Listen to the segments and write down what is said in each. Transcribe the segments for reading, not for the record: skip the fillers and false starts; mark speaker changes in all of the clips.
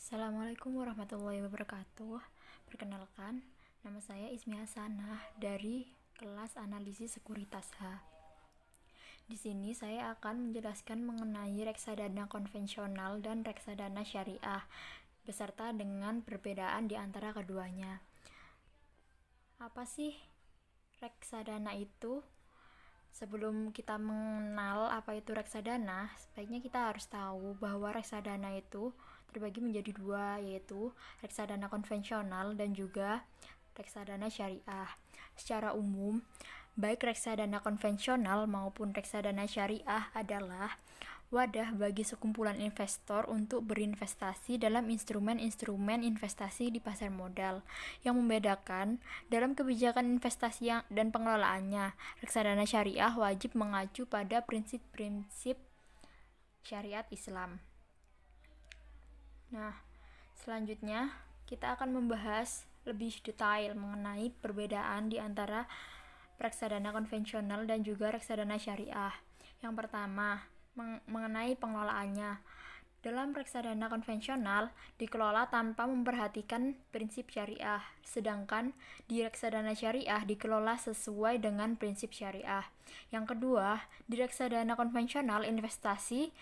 Speaker 1: Assalamualaikum warahmatullahi wabarakatuh. Perkenalkan, nama saya Ismi Hasanah dari kelas analisis sekuritas H. Di sini saya akan menjelaskan mengenai reksadana konvensional dan reksadana syariah, beserta dengan perbedaan di antara keduanya. Apa sih reksadana itu? Sebelum kita mengenal apa itu reksadana, sebaiknya kita harus tahu bahwa reksadana itu terbagi menjadi dua, yaitu reksadana konvensional dan juga reksadana syariah. Secara umum, baik reksadana konvensional maupun reksadana syariah adalah wadah bagi sekumpulan investor untuk berinvestasi dalam instrumen-instrumen investasi di pasar modal. Yang membedakan dalam kebijakan investasi dan pengelolaannya, reksadana syariah wajib mengacu pada prinsip-prinsip syariat Islam. Nah, selanjutnya kita akan membahas lebih detail mengenai perbedaan di antara reksadana konvensional dan juga reksadana syariah. Yang pertama, mengenai pengelolaannya. Dalam reksadana konvensional dikelola tanpa memperhatikan prinsip syariah, sedangkan di reksadana syariah dikelola sesuai dengan prinsip syariah. Yang kedua, di reksadana konvensional investasi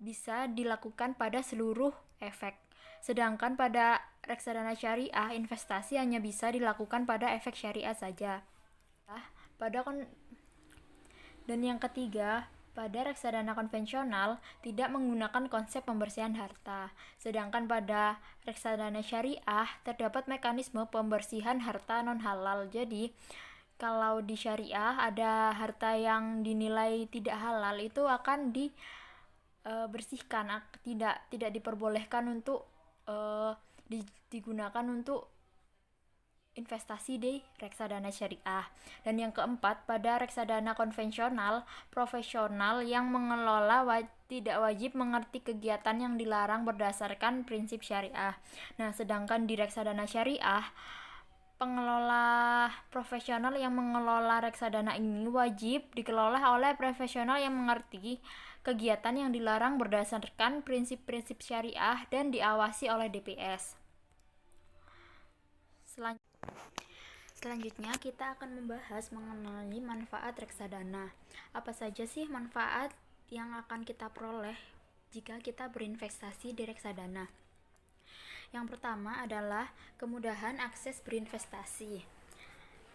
Speaker 1: bisa dilakukan pada seluruh efek, sedangkan pada reksadana syariah investasi hanya bisa dilakukan pada efek syariah saja. Dan yang ketiga, pada reksadana konvensional tidak menggunakan konsep pembersihan harta, sedangkan pada reksadana syariah terdapat mekanisme pembersihan harta non-halal. Jadi, kalau di syariah ada harta yang dinilai tidak halal, itu akan dibersihkan, tidak diperbolehkan untuk digunakan untuk investasi di reksadana syariah. Dan yang keempat, pada reksadana konvensional, profesional yang mengelola tidak wajib mengerti kegiatan yang dilarang berdasarkan prinsip syariah. Nah, sedangkan di reksadana syariah, pengelola profesional yang mengelola reksadana ini wajib dikelola oleh profesional yang mengerti kegiatan yang dilarang berdasarkan prinsip-prinsip syariah dan diawasi oleh DPS. Selanjutnya kita akan membahas mengenai manfaat reksadana. Apa saja sih manfaat yang akan kita peroleh jika kita berinvestasi di reksadana? Yang pertama adalah kemudahan akses berinvestasi.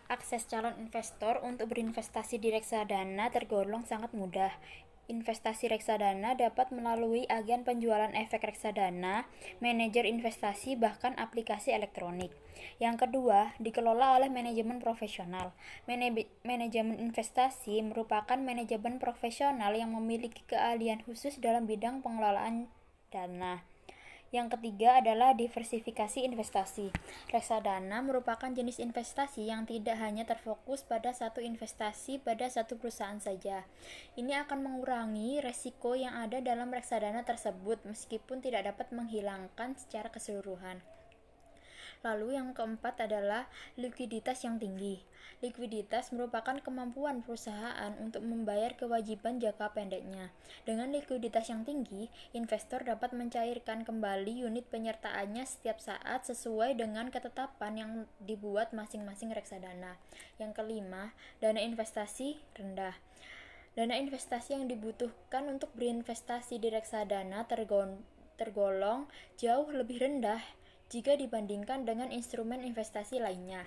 Speaker 1: Akses calon investor untuk berinvestasi di reksadana tergolong sangat mudah. Investasi reksadana dapat melalui agen penjualan efek reksadana, manajer investasi, bahkan aplikasi elektronik. Yang kedua, dikelola oleh manajemen profesional. Manajemen investasi merupakan manajemen profesional yang memiliki keahlian khusus dalam bidang pengelolaan dana. Yang ketiga adalah diversifikasi investasi. Reksadana merupakan jenis investasi yang tidak hanya terfokus pada satu investasi pada satu perusahaan saja. Ini akan mengurangi resiko yang ada dalam reksadana tersebut meskipun tidak dapat menghilangkan secara keseluruhan. Lalu yang keempat adalah likuiditas yang tinggi. Likuiditas merupakan kemampuan perusahaan untuk membayar kewajiban jangka pendeknya. Dengan likuiditas yang tinggi, investor dapat mencairkan kembali unit penyertaannya setiap saat sesuai dengan ketetapan yang dibuat masing-masing reksadana. Yang kelima, dana investasi rendah. Dana investasi yang dibutuhkan untuk berinvestasi di reksadana tergolong jauh lebih rendah jika dibandingkan dengan instrumen investasi lainnya.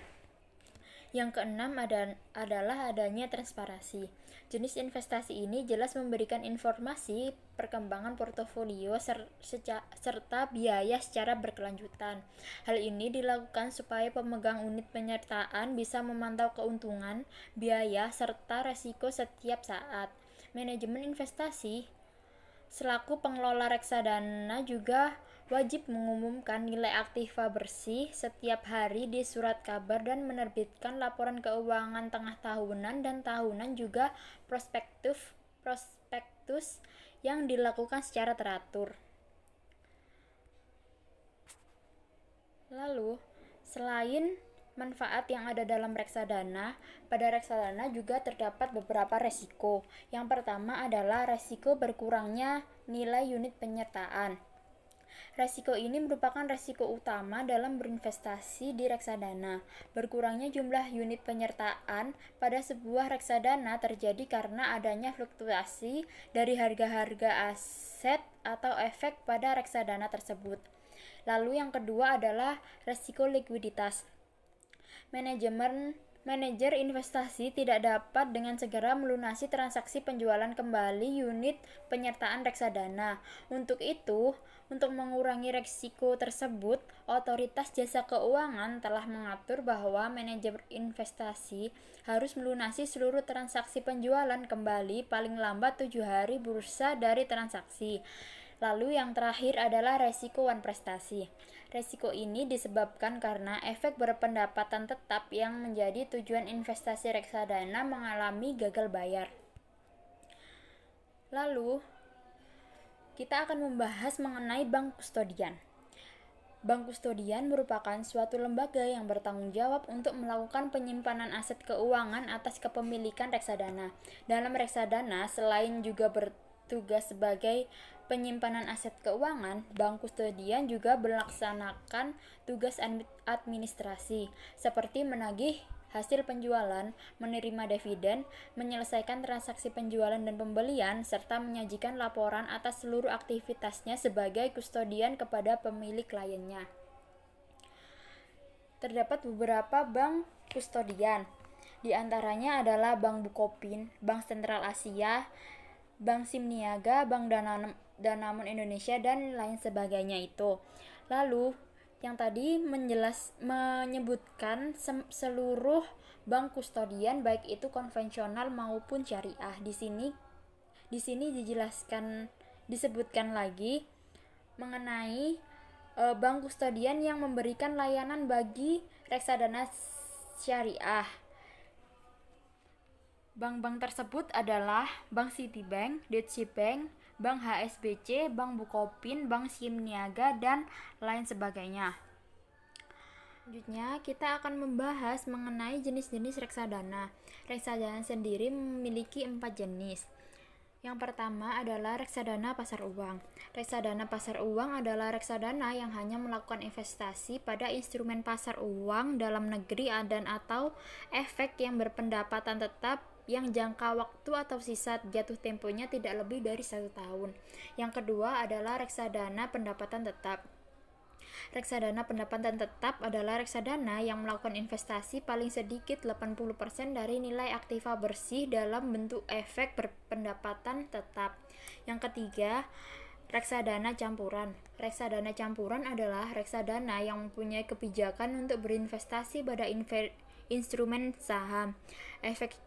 Speaker 1: Yang keenam adalah adanya transparansi. Jenis investasi ini jelas memberikan informasi perkembangan portofolio serta biaya secara berkelanjutan. Hal ini dilakukan supaya pemegang unit penyertaan bisa memantau keuntungan, biaya, serta resiko setiap saat. Manajemen investasi selaku pengelola reksadana juga wajib mengumumkan nilai aktiva bersih setiap hari di surat kabar dan menerbitkan laporan keuangan tengah tahunan dan tahunan, juga prospektus yang dilakukan secara teratur. Lalu, selain manfaat yang ada dalam reksadana, pada reksadana juga terdapat beberapa resiko. Yang pertama adalah resiko berkurangnya nilai unit penyertaan. Resiko ini merupakan resiko utama dalam berinvestasi di reksadana. Berkurangnya jumlah unit penyertaan pada sebuah reksadana terjadi karena adanya fluktuasi dari harga-harga aset atau efek pada reksadana tersebut. Lalu yang kedua adalah resiko likuiditas. Manajer investasi tidak dapat dengan segera melunasi transaksi penjualan kembali unit penyertaan reksadana. Untuk itu, untuk mengurangi risiko tersebut, otoritas jasa keuangan telah mengatur bahwa manajer investasi harus melunasi seluruh transaksi penjualan kembali paling lambat 7 hari bursa dari transaksi. Lalu yang terakhir adalah resiko wan prestasi. Resiko ini disebabkan karena efek berpendapatan tetap yang menjadi tujuan investasi reksadana mengalami gagal bayar. Lalu, kita akan membahas mengenai bank kustodian. Bank kustodian merupakan suatu lembaga yang bertanggung jawab untuk melakukan penyimpanan aset keuangan atas kepemilikan reksadana. Dalam reksadana, selain juga bertugas sebagai penyimpanan aset keuangan, bank kustodian juga melaksanakan tugas administrasi, seperti menagih hasil penjualan, menerima dividen, menyelesaikan transaksi penjualan dan pembelian, serta menyajikan laporan atas seluruh aktivitasnya sebagai kustodian kepada pemilik kliennya. Terdapat beberapa bank kustodian, di antaranya adalah Bank Bukopin, Bank Sentral Asia, Bank Simniaga, Bank Danamon Indonesia, dan lain sebagainya itu. Lalu yang tadi menyebutkan seluruh bank kustodian baik itu konvensional maupun syariah. Di sini disebutkan lagi mengenai bank kustodian yang memberikan layanan bagi reksadana syariah. Bank-bank tersebut adalah Bank Citibank, Deutsche Bank, Bank HSBC, Bank Bukopin, Bank Simniaga, dan lain sebagainya. Selanjutnya, kita akan membahas mengenai jenis-jenis reksadana. Reksadana sendiri memiliki 4 jenis. Yang pertama adalah reksadana pasar uang. Reksadana pasar uang adalah reksadana yang hanya melakukan investasi pada instrumen pasar uang dalam negeri dan atau efek yang berpendapatan tetap yang jangka waktu atau sisa jatuh temponya tidak lebih dari 1 tahun. Yang kedua adalah reksadana pendapatan tetap. Reksadana pendapatan tetap adalah reksadana yang melakukan investasi paling sedikit 80% dari nilai aktiva bersih dalam bentuk efek berpendapatan tetap. Yang ketiga, reksadana campuran. Reksadana campuran adalah reksadana yang mempunyai kebijakan untuk berinvestasi pada instrumen saham, efek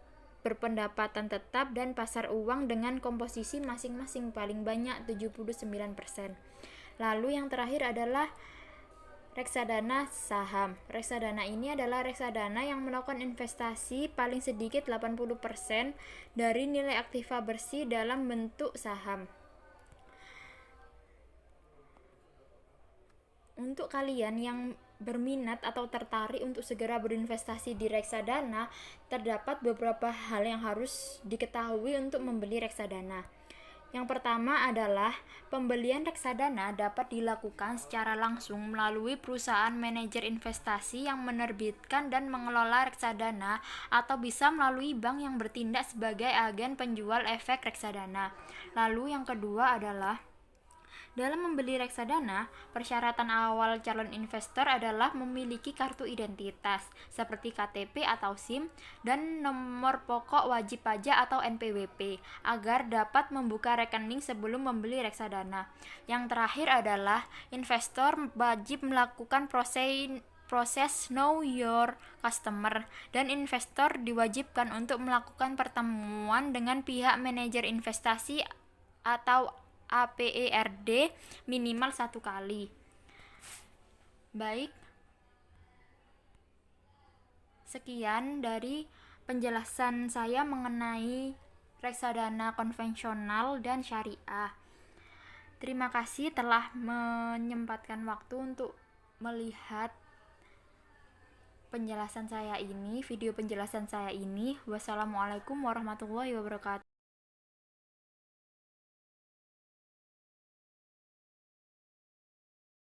Speaker 1: berpendapatan tetap, dan pasar uang dengan komposisi masing-masing paling banyak 79%. Lalu yang terakhir adalah reksadana saham. Reksadana ini adalah reksadana yang melakukan investasi paling sedikit 80% dari nilai aktiva bersih dalam bentuk saham. Untuk kalian yang berminat atau tertarik untuk segera berinvestasi di reksadana, terdapat beberapa hal yang harus diketahui untuk membeli reksadana. Yang pertama adalah pembelian reksadana dapat dilakukan secara langsung melalui perusahaan manajer investasi yang menerbitkan dan mengelola reksadana, atau bisa melalui bank yang bertindak sebagai agen penjual efek reksadana. Lalu yang kedua adalah dalam membeli reksadana, persyaratan awal calon investor adalah memiliki kartu identitas seperti KTP atau SIM dan nomor pokok wajib pajak atau NPWP agar dapat membuka rekening sebelum membeli reksadana. Yang terakhir adalah investor wajib melakukan proses know your customer, dan investor diwajibkan untuk melakukan pertemuan dengan pihak manajer investasi atau APERD minimal 1 kali. Baik, sekian dari penjelasan saya mengenai reksadana konvensional dan syariah. Terima kasih telah menyempatkan waktu untuk melihat video penjelasan saya ini. Wassalamualaikum warahmatullahi wabarakatuh.